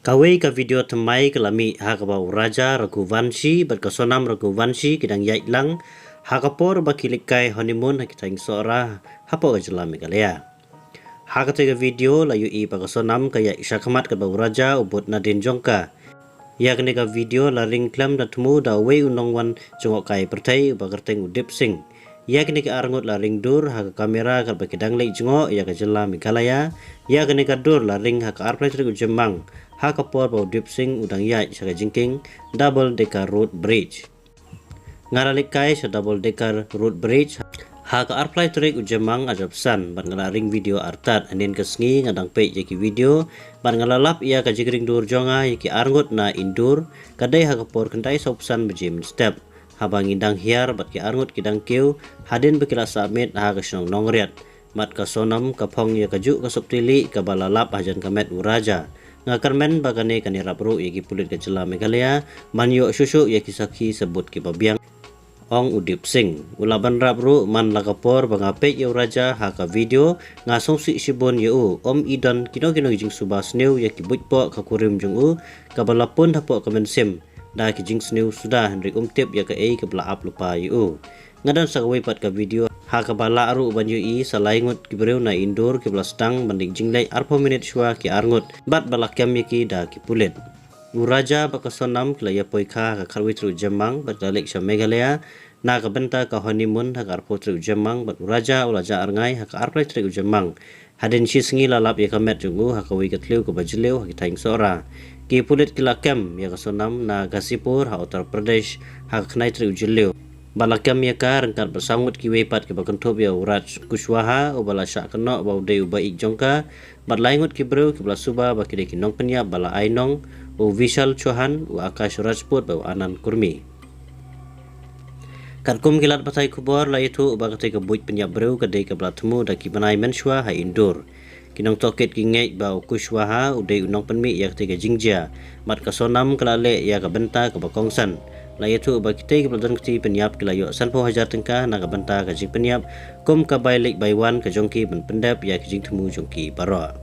Kawai ka video temai kelami hakabau Raja Raghuvanshi berkesonam Raghuvanshi kidang yait lang hakapor bakilikai honeymoon hakitang sora hapo ajalami kalea. Hakatega video layu I bakesonam kaya isakamat kabau Raja ubut Nadine Jongka. Yakni ka video la ring klam da temu da wei unongwan jongok kai pertai bagerteng udip sing. Yakni ka arngut la ring dur haka kamera kal bakidang lei jongok ya ka jalami kalaya. Yakni ka dur la ring haka arplay trik ujemang. Hakapor bau dip sing udang yai saka jingking double decker road bridge. Ngaralikai sa double decker road bridge haka arplay trik ujemang ajabsan ban ngalaring video artat anin kesngi ngadang pe yaki video ban ngalalap ia ka jigring dur jonga yaki arngut na indur kadai hakapor kentai sopsan bejim step habang indang hiar bat ki arngut kidang kiu hadin bekila samit haka snong nongriat mat ka sonam kapong ya kaju ka soptili ka balalap hajan kamet uraja ngakarmen bagane kanira pro yaki pulit ke jela Meghalaya manyo susu yaki sakhi sebut ki babiang ong udip sing ulaban rapru man lakapor bangape yu raja haka video ngasong si sibon yu om idan kino jing subas new yaki butpo kakurim jung kabalapun hapo kamen da ki jing snew sudah henry tip yaka kabla lupa yu ngadan sakawai pat ka video haka bala aru banyu I salaingut kibreu na indur kibla stang banding jinglai arpo minit shua ki arngut bat balakyam yaki da ki pulit uraja bakasonam klaya poika ka karwitru jemang bat dalik sya Meghalaya na ka benta ka honeymoon haka arpo tru jemang bat uraja ulaja arngai haka arplay tru jemang hadin shisngi lalap yaka met jungu haka wi katliu ka bajleu haki taing sora ki pulit kilakam yaka sonam na Gasipur ha Uttar Pradesh haka knai tru jileu balakam yaka rengkat bersangut ki wepat ke bakentop ya Raj Kushwaha ubala syak kenok bau deu baik jongka bat laingut ki breu ki suba bakide ki nong penyap bala ainong u Vishal Chauhan u Akash Rajput bau Anand Kurmi katkum kilat patai kubor la itu bakate ke buit penyap breu kadai ke bala temu da ki banai menshwa ha indur kinong toket ki ngei bau Kushwaha u deu nong penmi yak tiga jingjia mat kasonam kelale ya ka benta ke bakongsan la itu bakite ke beldan kti penyap kilayo sanpo hajar tengka na ka benta ka jing penyap kum ka bailik baiwan ka jongki ben pendap ya ki jing temu jongki baro